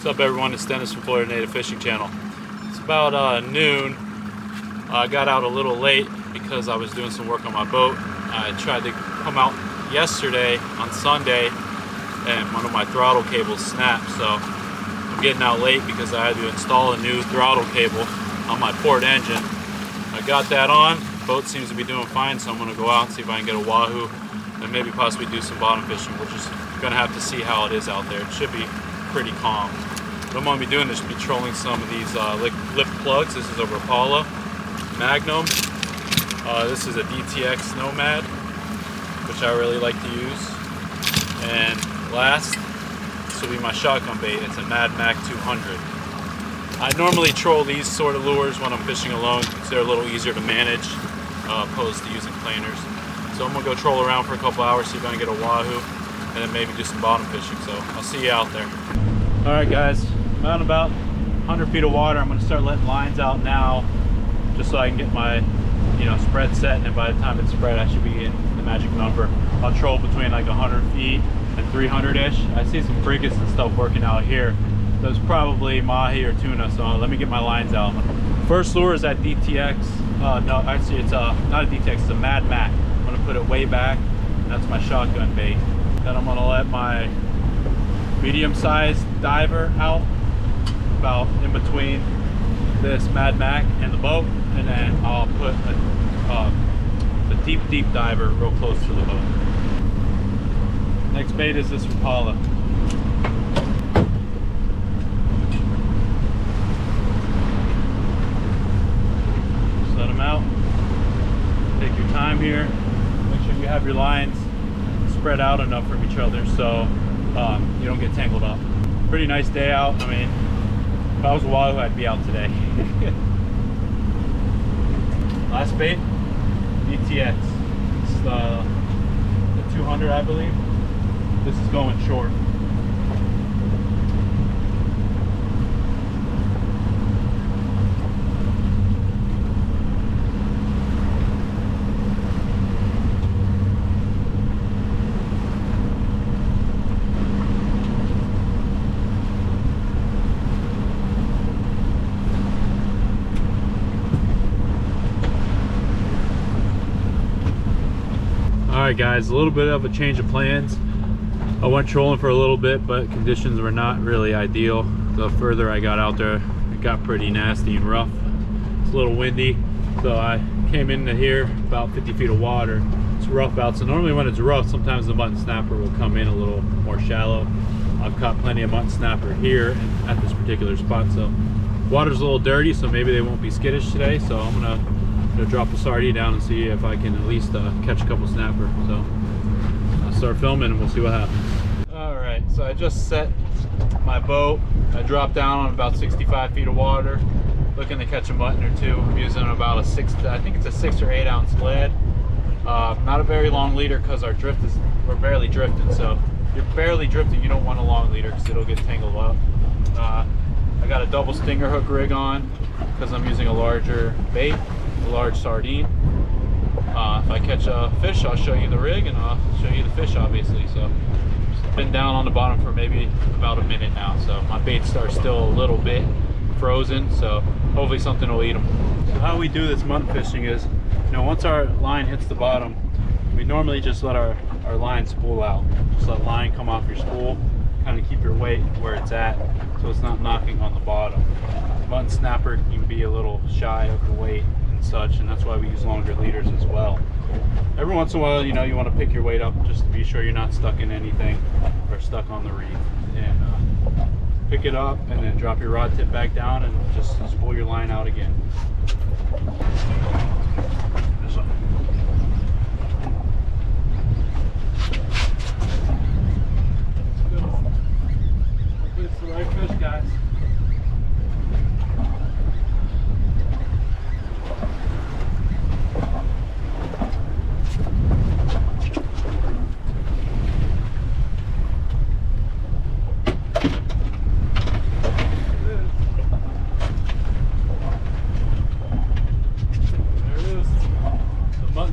What's up, everyone? It's Dennis from Florida Native Fishing Channel. It's about noon. I got out a little late because I was doing some work on my boat. I tried to come out yesterday on Sunday and one of my throttle cables snapped, so I'm getting out late because I had to install a new throttle cable on my port engine. I got that on. The boat seems to be doing fine, so I'm going to go out and see if I can get a wahoo and maybe possibly do some bottom fishing. We're just going to have to see how it is out there. It should be pretty calm. What I'm going to be doing is be trolling some of these lip plugs. This is a Rapala Magnum. This is a DTX Nomad, which I really like to use. And last, this will be my shotgun bait. It's a Mad Mac 200. I normally troll these sort of lures when I'm fishing alone because they're a little easier to manage opposed to using planers. So I'm going to go troll around for a couple hours, see if I can get a wahoo, and then maybe do some bottom fishing. So I'll see you out there. Alright guys, I'm out about 100 feet of water. I'm going to start letting lines out now just so I can get my spread set, and then by the time it's spread I should be in the magic number. I'll troll between like 100 feet and 300-ish. I see some frigates and stuff working out here. There's probably mahi or tuna, so let me get my lines out. First lure is that DTX. No, actually it's not a DTX, it's a Mad Mac. I'm going to put it way back. That's my shotgun bait. Then I'm going to let my medium-sized diver out about in between this Mad Mac and the boat, and then I'll put a deep diver real close to the boat. Next bait is this Rapala. Set them out. Take your time here. Make sure you have your lines spread out enough from each other so you don't get tangled up. Pretty nice day out. I mean, if I was a wahoo, I'd be out today. Last bait, DTX. It's the 200, I believe. This is going short. Alright guys, a little bit of a change of plans. I went trolling for a little bit, but conditions were not really ideal. The further I got out there, it got pretty nasty and rough. It's a little windy, so I came into here about 50 feet of water. It's rough out, so normally when it's rough, sometimes the mutton snapper will come in a little more shallow. I've caught plenty of mutton snapper here and at this particular spot, so water's a little dirty, so maybe they won't be skittish today. So I'm gonna drop the sardine down and see if I can at least catch a couple snapper. So I'll start filming and we'll see what happens. Alright, so I just set my boat. I dropped down on about 65 feet of water, looking to catch a mutton or two. I'm using about a 6 or 8 ounce lead. Not a very long leader because our drift is, we're barely drifting. So if you're barely drifting, you don't want a long leader because it'll get tangled up. I got a double stinger hook rig on because I'm using a larger bait, a large sardine. If I catch a fish, I'll show you the rig and I'll show you the fish, obviously. So been down on the bottom for maybe about a minute now, so my baits are still a little bit frozen, so hopefully something will eat them. So how we do this mutton fishing is, once our line hits the bottom, we normally just let our line spool out. Just let line come off your spool, kind of keep your weight where it's at so it's not knocking on the bottom. Mutton snapper can be a little shy of the weight and such, and that's why we use longer leaders as well. Every once in a while, you want to pick your weight up just to be sure you're not stuck in anything or stuck on the reef. And pick it up and then drop your rod tip back down and just spool your line out again. This one. It's the right fish, guys.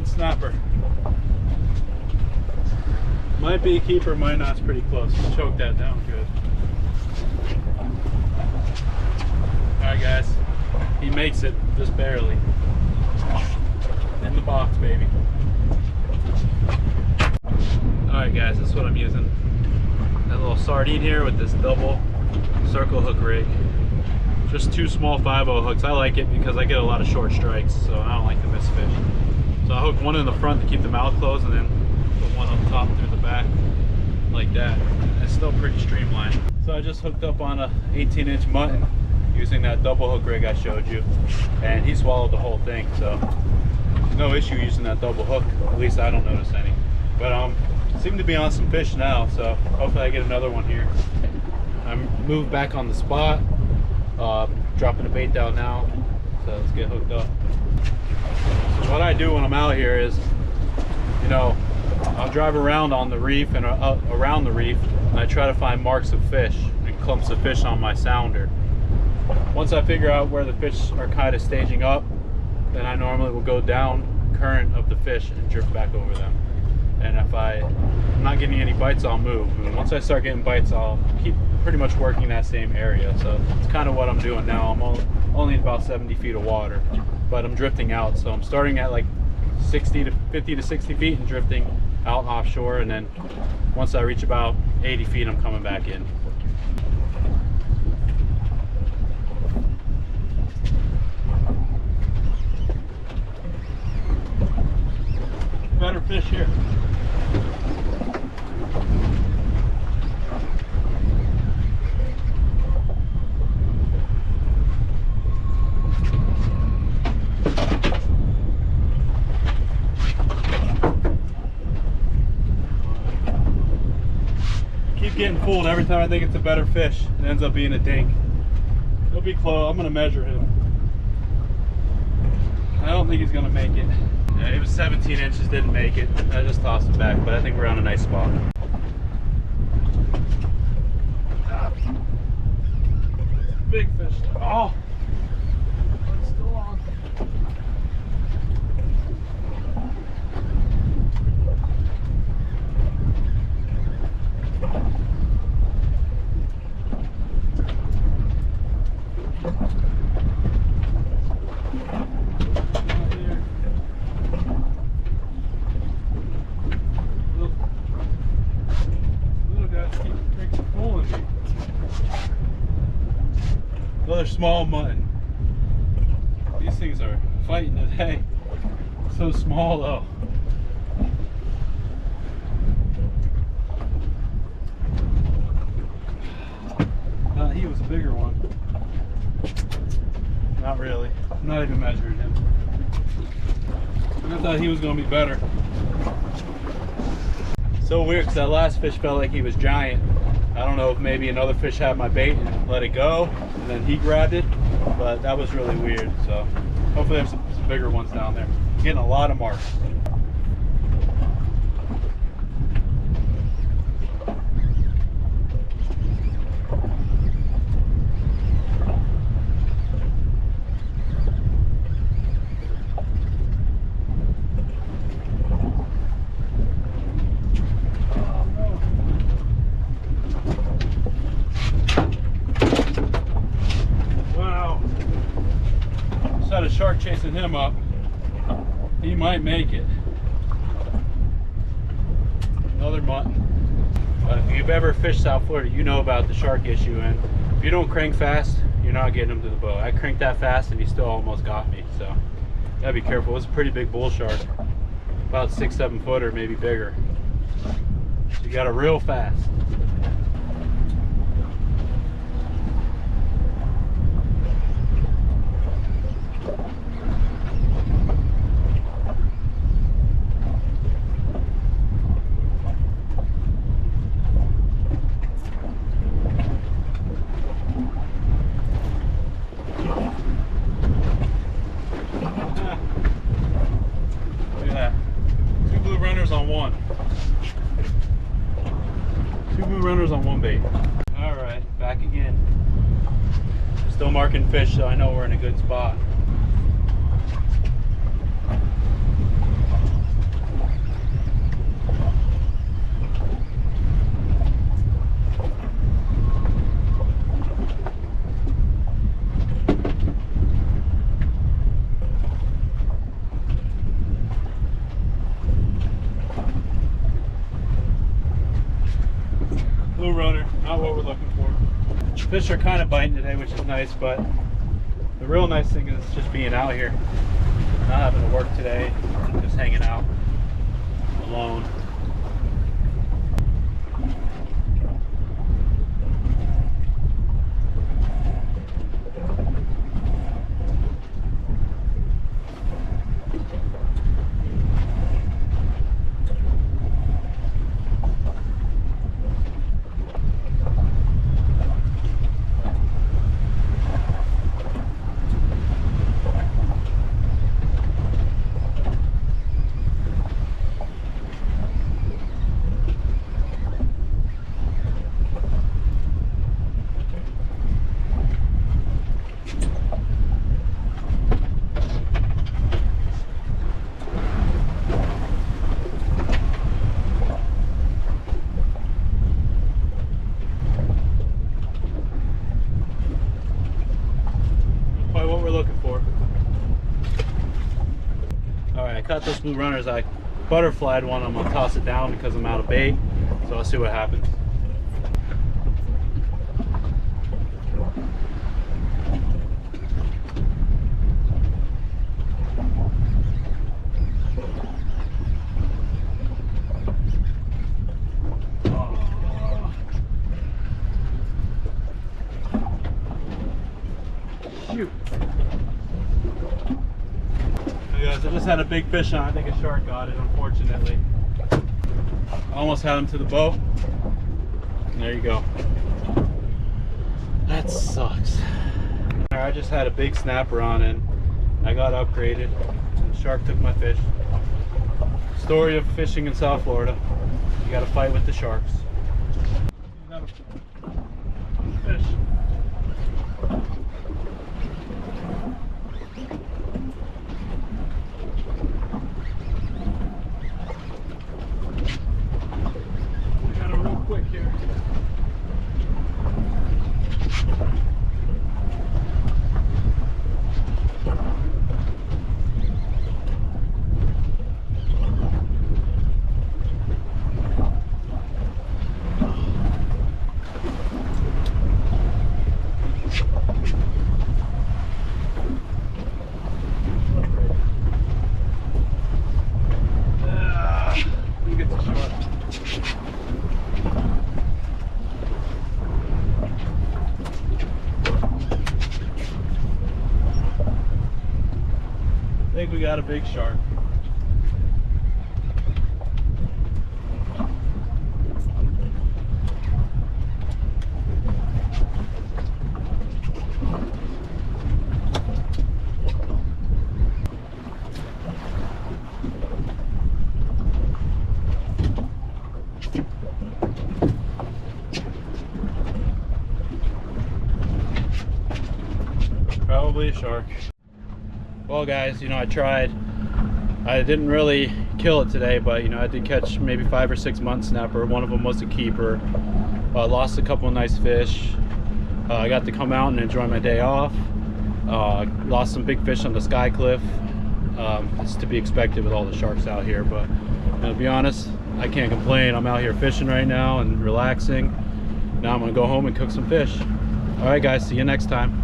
Snapper. Might be a keeper, might not. It's pretty close. Choke that down good. makes it just barely. In the box, baby. Alright guys, this is what I'm using. That little sardine here with this double circle hook rig. Just 2 small 5/0 hooks. I like it because I get a lot of short strikes, so I don't like to miss fish. So I hook one in the front to keep the mouth closed, and then put one on top through the back, like that. It's still pretty streamlined. So I just hooked up on a 18-inch mutton using that double hook rig I showed you, and he swallowed the whole thing, so no issue using that double hook. At least I don't notice any. But seem to be on some fish now, so hopefully I get another one here. I'm moved back on the spot, dropping the bait down now, so let's get hooked up. So what I do when I'm out here is, you know, I'll drive around on the reef and around the reef, and I try to find marks of fish and clumps of fish on my sounder. Once I figure out where the fish are kind of staging up, then I normally will go down current of the fish and drift back over them. And if I'm not getting any bites, I'll move. And once I start getting bites, I'll keep pretty much working that same area. So it's kind of what I'm doing now. I'm only about 70 feet of water, but I'm drifting out. So I'm starting at like 50 to 60 feet and drifting out offshore. And then once I reach about 80 feet, I'm coming back in. Better fish here. Keep getting fooled every time I think it's a better fish. It ends up being a dink. He'll be close. I'm gonna measure him. I don't think he's gonna make it. Yeah, he was 17 inches, didn't make it. I just tossed it back, but I think we're on a nice spot. Big fish. Oh! It's still on. Another small mutton. These things are fighting today. So small though. He was a bigger one. Not really. I'm not even measuring him. I thought he was going to be better. So weird, because that last fish felt like he was giant. I don't know if maybe another fish had my bait and let it go, and then he grabbed it, but that was really weird. So hopefully there's some bigger ones down there. I'm getting a lot of marks. Had a shark chasing him up. He might make it. Another mutton. But if you've ever fished South Florida, you know about the shark issue, and if you don't crank fast, you're not getting him to the boat. I cranked that fast and he still almost got me, so gotta be careful. It was a pretty big bull shark, about 6-7 footer, maybe bigger. So you gotta reel fast. On one. 2 blue runners on 1 bait. Alright, back again. Still marking fish, so I know we're in a good spot. Fish are kind of biting today, which is nice, but the real nice thing is just being out here, not having to work today, just hanging out alone. What we're looking for. Alright, I caught those blue runners. I butterflied one. I'm gonna toss it down because I'm out of bait. So I'll see what happens. Shoot. Hey guys, I just had a big fish on. I think a shark got it, unfortunately. I almost had him to the boat. And there you go. That sucks. I just had a big snapper on and I got upgraded. And the shark took my fish. Story of fishing in South Florida. You gotta fight with the sharks. You gotta fish. Quick here. Let me get the short. I think we got a big shark. Probably a shark. Well guys, you know, I tried. I didn't really kill it today, but you know, I did catch maybe 5 or 6 mutton snapper. One of them was a keeper. Lost a couple of nice fish. I got to come out and enjoy my day off. Lost some big fish on the sky cliff. It's to be expected with all the sharks out here, but you know, to be honest, I can't complain. I'm out here fishing right now and relaxing. Now I'm gonna go home and cook some fish. All right guys, see you next time.